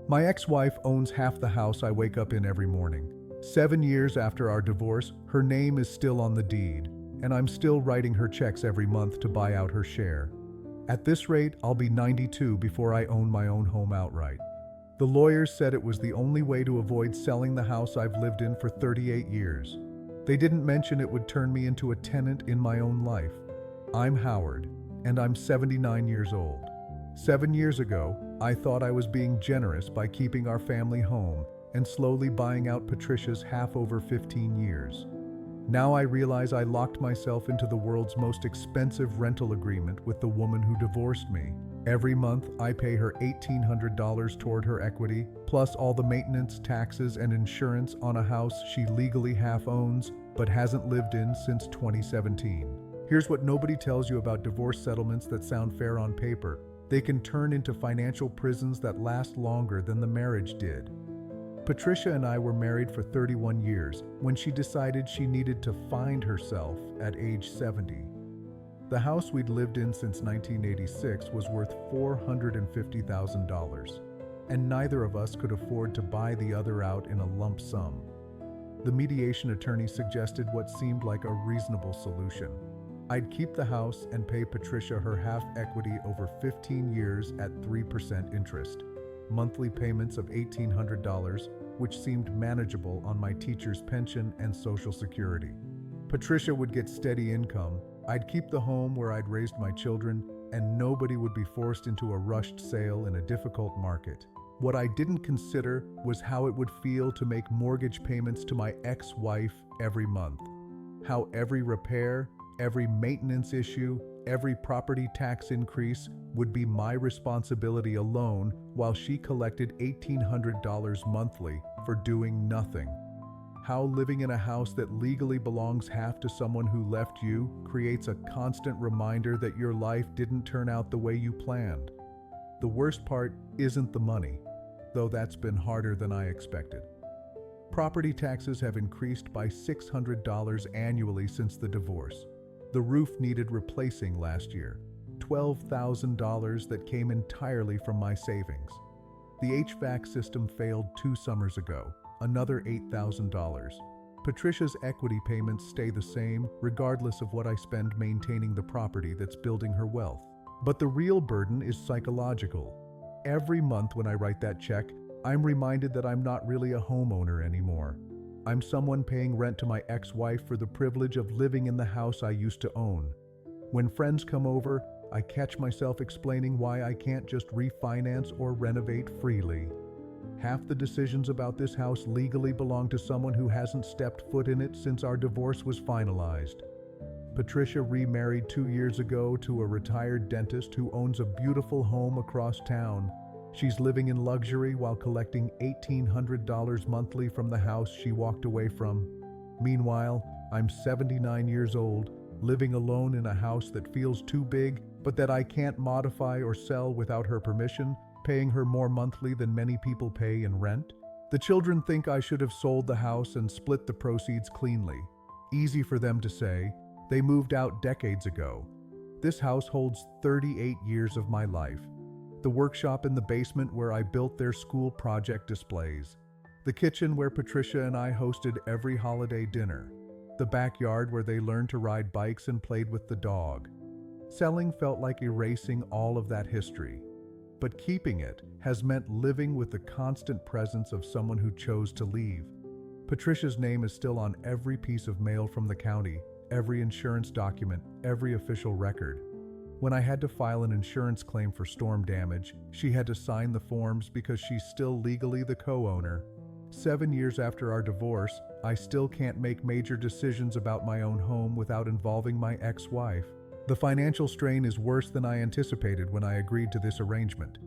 My ex-wife owns half the house I wake up in every morning. 7 years after our divorce, her name is still on the deed, and I'm still writing her checks every month to buy out her share. At this rate, I'll be 92 before I own my own home outright. The lawyers said it was the only way to avoid selling the house I've lived in for 38 years. They didn't mention it would turn me into a tenant in my own life. I'm Howard, and I'm 79 years old. 7 years ago, I thought I was being generous by keeping our family home and slowly buying out Patricia's half over 15 years. Now I realize I locked myself into the world's most expensive rental agreement with the woman who divorced me. Every month, I pay her $1,800 toward her equity, plus all the maintenance, taxes, and insurance on a house she legally half owns, but hasn't lived in since 2017. Here's what nobody tells you about divorce settlements that sound fair on paper. They can turn into financial prisons that last longer than the marriage did. Patricia and I were married for 31 years when she decided she needed to find herself at age 70. The house we'd lived in since 1986 was worth $450,000, and neither of us could afford to buy the other out in a lump sum. The mediation attorney suggested what seemed like a reasonable solution. I'd keep the house and pay Patricia her half equity over 15 years at 3% interest. Monthly payments of $1,800, which seemed manageable on my teacher's pension and Social Security. Patricia would get steady income, I'd keep the home where I'd raised my children, and nobody would be forced into a rushed sale in a difficult market. What I didn't consider was how it would feel to make mortgage payments to my ex-wife every month. How every repair, every maintenance issue, every property tax increase would be my responsibility alone while she collected $1,800 monthly for doing nothing. How living in a house that legally belongs half to someone who left you creates a constant reminder that your life didn't turn out the way you planned. The worst part isn't the money, though that's been harder than I expected. Property taxes have increased by $600 annually since the divorce. The roof needed replacing last year, $12,000 that came entirely from my savings. The HVAC system failed 2 summers ago, another $8,000. Patricia's equity payments stay the same regardless of what I spend maintaining the property that's building her wealth. But the real burden is psychological. Every month when I write that check, I'm reminded that I'm not really a homeowner anymore. I'm someone paying rent to my ex-wife for the privilege of living in the house I used to own. When friends come over, I catch myself explaining why I can't just refinance or renovate freely. Half the decisions about this house legally belong to someone who hasn't stepped foot in it since our divorce was finalized. Patricia remarried 2 years ago to a retired dentist who owns a beautiful home across town. She's living in luxury while collecting $1,800 monthly from the house she walked away from. Meanwhile, I'm 79 years old, living alone in a house that feels too big, but that I can't modify or sell without her permission, paying her more monthly than many people pay in rent. The children think I should have sold the house and split the proceeds cleanly. Easy for them to say. They moved out decades ago. This house holds 38 years of my life. The workshop in the basement where I built their school project displays. The kitchen where Patricia and I hosted every holiday dinner. The backyard where they learned to ride bikes and played with the dog. Selling felt like erasing all of that history. But keeping it has meant living with the constant presence of someone who chose to leave. Patricia's name is still on every piece of mail from the county, every insurance document, every official record. When I had to file an insurance claim for storm damage, she had to sign the forms because she's still legally the co-owner. 7 years after our divorce, I still can't make major decisions about my own home without involving my ex-wife. The financial strain is worse than I anticipated when I agreed to this arrangement.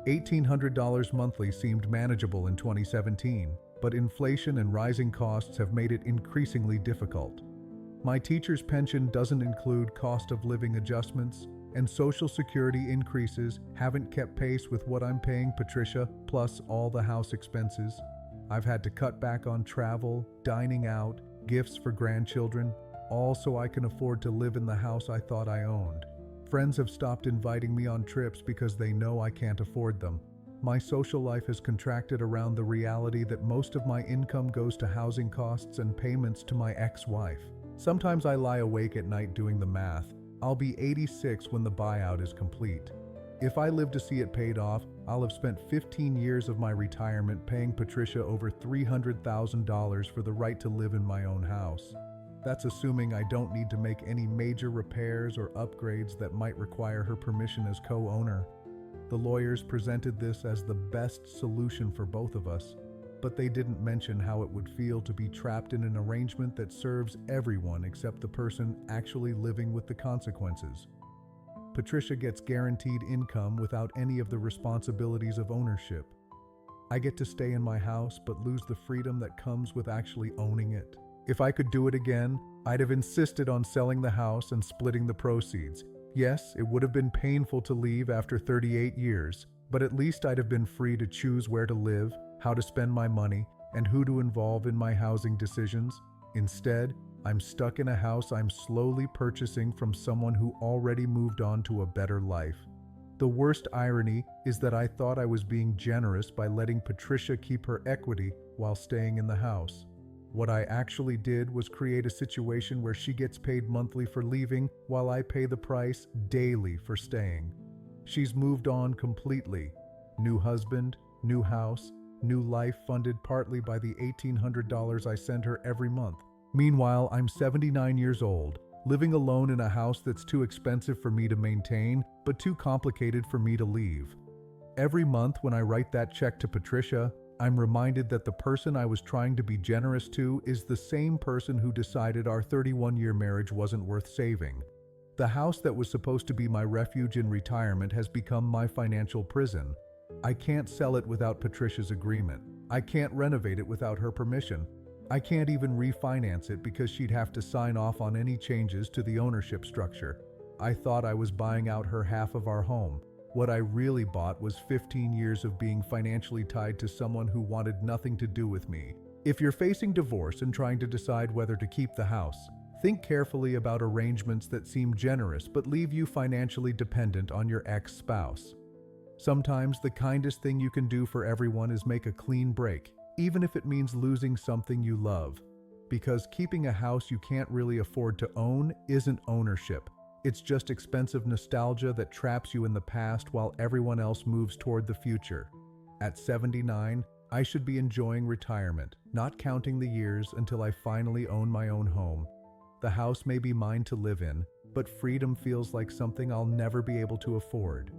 $1,800 monthly seemed manageable in 2017, but inflation and rising costs have made it increasingly difficult. My teacher's pension doesn't include cost of living adjustments, and Social Security increases haven't kept pace with what I'm paying Patricia, plus all the house expenses. I've had to cut back on travel, dining out, gifts for grandchildren, all so I can afford to live in the house I thought I owned. Friends have stopped inviting me on trips because they know I can't afford them. My social life has contracted around the reality that most of my income goes to housing costs and payments to my ex-wife. Sometimes I lie awake at night doing the math. I'll be 86 when the buyout is complete. If I live to see it paid off, I'll have spent 15 years of my retirement paying Patricia over $300,000 for the right to live in my own house. That's assuming I don't need to make any major repairs or upgrades that might require her permission as co-owner. The lawyers presented this as the best solution for both of us, but they didn't mention how it would feel to be trapped in an arrangement that serves everyone except the person actually living with the consequences. Patricia gets guaranteed income without any of the responsibilities of ownership. I get to stay in my house but lose the freedom that comes with actually owning it. If I could do it again, I'd have insisted on selling the house and splitting the proceeds. Yes, it would have been painful to leave after 38 years, but at least I'd have been free to choose where to live, how to spend my money, and who to involve in my housing decisions. Instead, I'm stuck in a house I'm slowly purchasing from someone who already moved on to a better life. The worst irony is that I thought I was being generous by letting Patricia keep her equity while staying in the house. What I actually did was create a situation where she gets paid monthly for leaving while I pay the price daily for staying. She's moved on completely. New husband, new house, new life funded partly by the $1,800 I send her every month. Meanwhile, I'm 79 years old, living alone in a house that's too expensive for me to maintain, but too complicated for me to leave. Every month when I write that check to Patricia, I'm reminded that the person I was trying to be generous to is the same person who decided our 31-year marriage wasn't worth saving. The house that was supposed to be my refuge in retirement has become my financial prison. I can't sell it without Patricia's agreement. I can't renovate it without her permission. I can't even refinance it because she'd have to sign off on any changes to the ownership structure. I thought I was buying out her half of our home. What I really bought was 15 years of being financially tied to someone who wanted nothing to do with me. If you're facing divorce and trying to decide whether to keep the house, think carefully about arrangements that seem generous but leave you financially dependent on your ex-spouse. Sometimes the kindest thing you can do for everyone is make a clean break, even if it means losing something you love. Because keeping a house you can't really afford to own isn't ownership. It's just expensive nostalgia that traps you in the past while everyone else moves toward the future. At 79, I should be enjoying retirement, not counting the years until I finally own my own home. The house may be mine to live in, but freedom feels like something I'll never be able to afford.